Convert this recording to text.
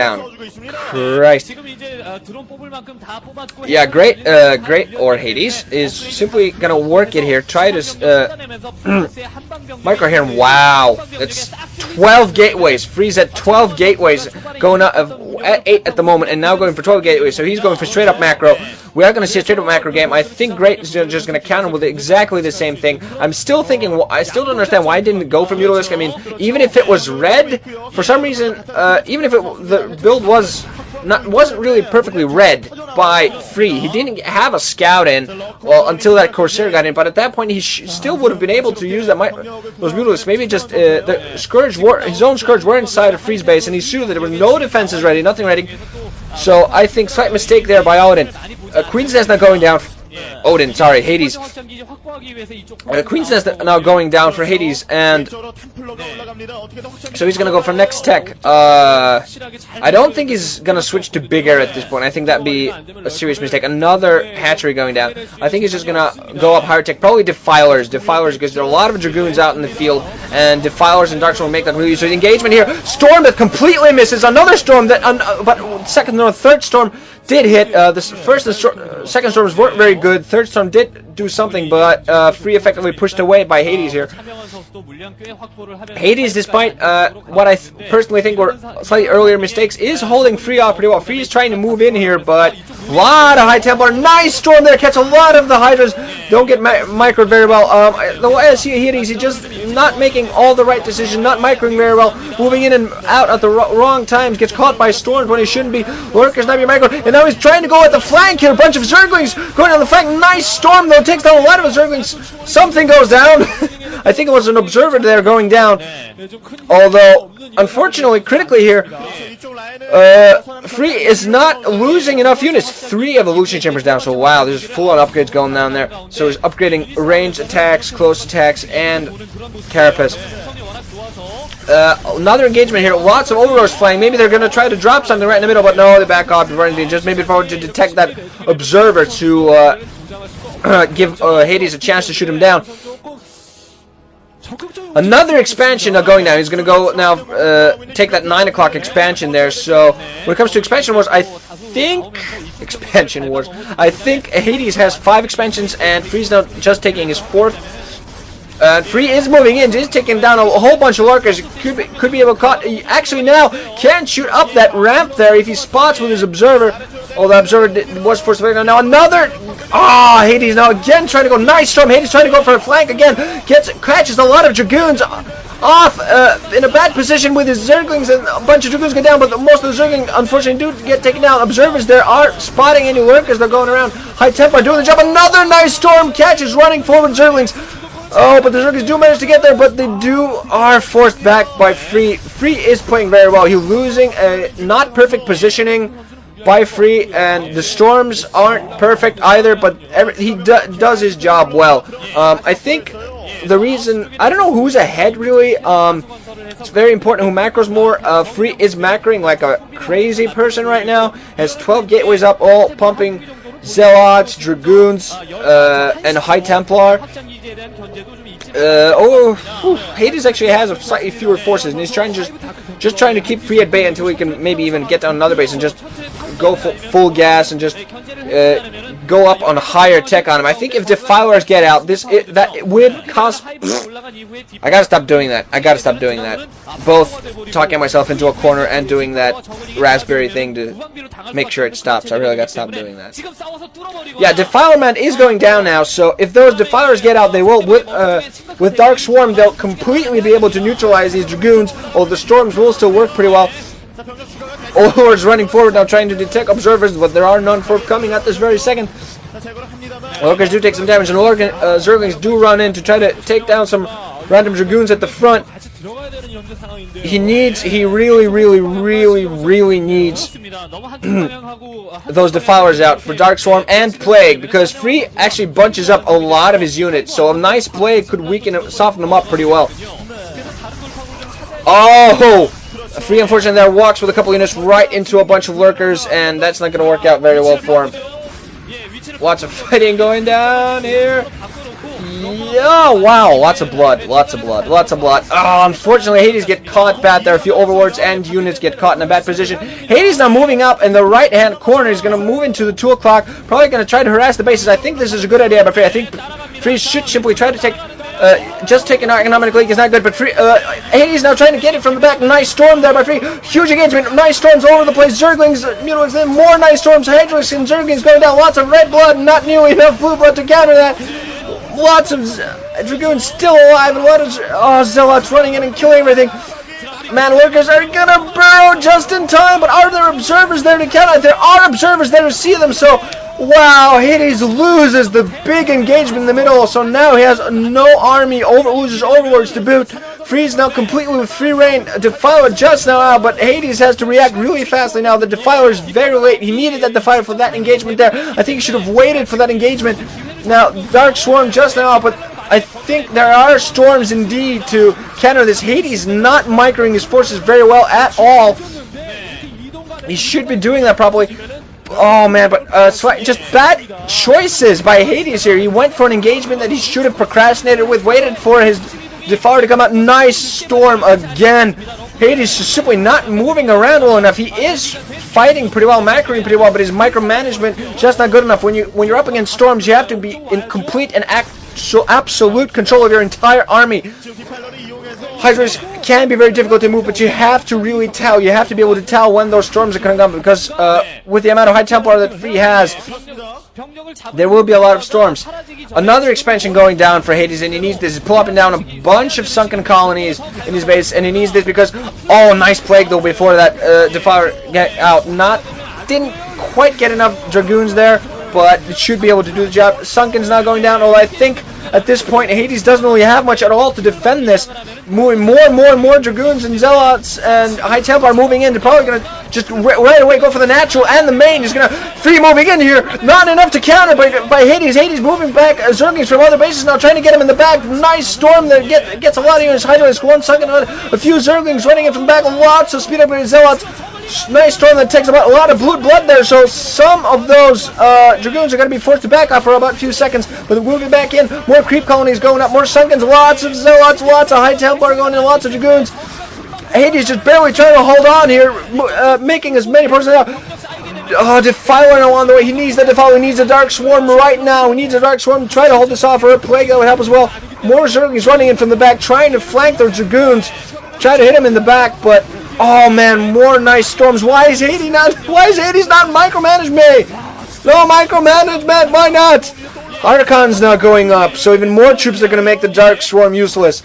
down. Christ. Yeah, great. Or Hades is simply gonna work it here. Try to micro here. Wow, it's 12 gateways. Freeze at 12 gateways, going up at 8 at the moment, and now going for 12 gateways. So he's going for straight up macro. We are going to see a straight up macro game. I think Great is just going to counter with exactly the same thing. I'm still thinking, I still don't understand why I didn't go for Mutalisk. I mean, even if it was red, for some reason, even if the build wasn't really perfectly read by Free, he didn't have a scout in, well, until that Corsair got in. But at that point, he still would have been able to use those Mutalisks. Maybe just the Scourge his own Scourge were inside of Free's base, and he knew that there were no defenses ready, nothing ready. So I think slight mistake there by Odin. Queen's Nest now going down. Odin, sorry, Hades. Queen's Nest now going down for Hades, and so he's gonna go for next tech. I don't think he's gonna switch to bigger at this point. I think that'd be a serious mistake. Another hatchery going down. I think he's just gonna go up higher tech. Probably Defilers, because there are a lot of Dragoons out in the field, and Defilers and Dark Storm make that really. So the engagement here, Storm that completely misses. Another Storm that, but second or third Storm did hit. The first and second Storms weren't very good. Third Storm did do something, but Free effectively pushed away by Hades here. Hades, despite what I personally think were slightly earlier mistakes, is holding Free off pretty well. Free is trying to move in here, but a lot of High Templar. Nice Storm there, catch a lot of the Hydras. Don't get microed very well. The way I see Hades, he's just not making all the right decisions, not microing very well, moving in and out at the wrong times, gets caught by Storms when he shouldn't be. Lurkers not being microed, and now he's trying to go at the flank here. A bunch of Zerglings going on the flank. Nice Storm though, takes down a lot of his Zerglings. Something goes down. I think it was an observer there going down. Although, unfortunately, critically here, Free is not losing enough units. 3 evolution chambers down. So wow, there's full-on upgrades going down there. So he's upgrading ranged attacks, close attacks, and carapace. Another engagement here. Lots of overlords flying. Maybe they're going to try to drop something right in the middle, but no, they back off. Just maybe forward to detect that observer to give Hades a chance to shoot him down. Another expansion now going down. He's going to go now take that 9 o'clock expansion there. So when it comes to expansion wars, I think Hades has 5 expansions, and Free's now just taking his 4th. Free is moving in. He's taking down a whole bunch of lurkers. Could be able to cut. He actually now can shoot up that ramp there if he spots with his observer. Oh, the observer was forced to now another. Hades now again trying to go. Nice Storm. Hades trying to go for a flank again. Catches a lot of Dragoons off in a bad position with his Zerglings, and a bunch of Dragoons go down, but most of the Zerglings unfortunately do get taken down. Observers there are spotting any lurkers. They're going around. High Templar doing the job. Another nice Storm catches running forward Zerglings. Oh, but the Zerglings do manage to get there, but they are forced back by Free. Free is playing very well. He's losing a not perfect positioning by Free, and the Storms aren't perfect either, but he does his job well. I think the reason, I don't know who's ahead really. It's very important who macros more. Free is macroing like a crazy person right now. Has 12 gateways up, all pumping Zealots, Dragoons, and High Templar. Hades actually has slightly fewer forces, and he's trying just trying to keep Free at bay until he can maybe even get down another base and just go full gas and just go up on higher tech on him. I think if Defilers get out, that would cost. I gotta stop doing that. Both talking myself into a corner and doing that raspberry thing to make sure it stops. I really gotta stop doing that. Yeah, Defiler Man is going down now. So if those Defilers get out, they will with Dark Swarm. They'll completely be able to neutralize these Dragoons. Although the Storms will still work pretty well. Overlords running forward now trying to detect observers, but there are none forthcoming at this very second. Lurkers do take some damage, and Zerglings do run in to try to take down some random Dragoons at the front. He really needs those Defilers out for Dark Swarm and Plague, because Free actually bunches up a lot of his units, so a nice Plague could soften them up pretty well. Oh! Free, unfortunately, there walks with a couple units right into a bunch of lurkers, and that's not going to work out very well for him. Lots of fighting going down here. Yeah, wow, lots of blood, lots of blood, lots of blood. Oh, unfortunately, Hades get caught bad there. A few overlords and units get caught in a bad position. Hades now moving up in the right-hand corner. He's going to move into the 2 o'clock. Probably going to try to harass the bases. I think this is a good idea, but I think Freeze should simply try to take... just taking our economic league is not good, but Hades now trying to get it from the back. Nice storm there by Free. Huge engagement. Nice storms all over the place. Zerglings, Mutalics, then more nice storms. Hydrix and Zerglings going down. Lots of red blood, not nearly enough blue blood to counter that. Lots of Dragoons still alive, and a lot of Zealots running in and killing everything. Man, Lurkers are gonna burrow just in time, but are there observers there to counter it? There are observers there to see them, so wow, Hades loses the big engagement in the middle, so now he has no army, loses overlords to boot. Freeze now completely with free reign. Defiler just now out, but Hades has to react really fastly now. The Defiler is very late. He needed that Defiler for that engagement there. I think he should have waited for that engagement. Now, Dark Swarm just now out, but I think there are storms indeed to counter this. Hades not microing his forces very well at all. He should be doing that properly. Oh man, but just bad choices by Hades here. He went for an engagement that he should have procrastinated with, waited for his Defiler to come out. Nice storm again. Hades is simply not moving around well enough. He is fighting pretty well, macroing pretty well, but his micromanagement just not good enough. When you're up against storms, you have to be in complete and absolute control of your entire army. Hydras can be very difficult to move, but you have to really tell. You have to be able to tell when those storms are coming up, because with the amount of High Templar that Free has, there will be a lot of storms. Another expansion going down for Hades, and he needs this. Pull up and down a bunch of sunken colonies in his base, and he needs this because, oh, nice plague though before that Defiler get out. Didn't quite get enough Dragoons there, but it should be able to do the job. Sunken's now going down, although I think at this point Hades doesn't really have much at all to defend this. Moving more and more Dragoons and Zealots and High Templar are moving in. They're probably going to just right away go for the natural and the main. He's going to Free moving in here. Not enough to counter by Hades. Hades moving back Zerglings from other bases now, trying to get him in the back. Nice storm that gets a lot of units. Hydra 1 Sunken, a few Zerglings running in from back. Lots of speed up with Zealots. Nice storm that takes about a lot of blood there, so some of those Dragoons are going to be forced to back off for about a few seconds, but we'll be back in. More creep colonies going up, more Sunkens, lots of Zealots, lots of High Templar going in, lots of Dragoons. Hades just barely trying to hold on here, making as many personnel. Oh, Defiler now on the way. He needs the Defiler. He needs a Dark Swarm right now. He needs a Dark Swarm to try to hold this off, or a Plague that would help as well. More Zerglings running in from the back, trying to flank their Dragoons, try to hit him in the back, but oh man, more nice storms. Why is Hades not micromanage me? No micromanagement, why not? Archon's now going up, so even more troops are going to make the Dark Swarm useless.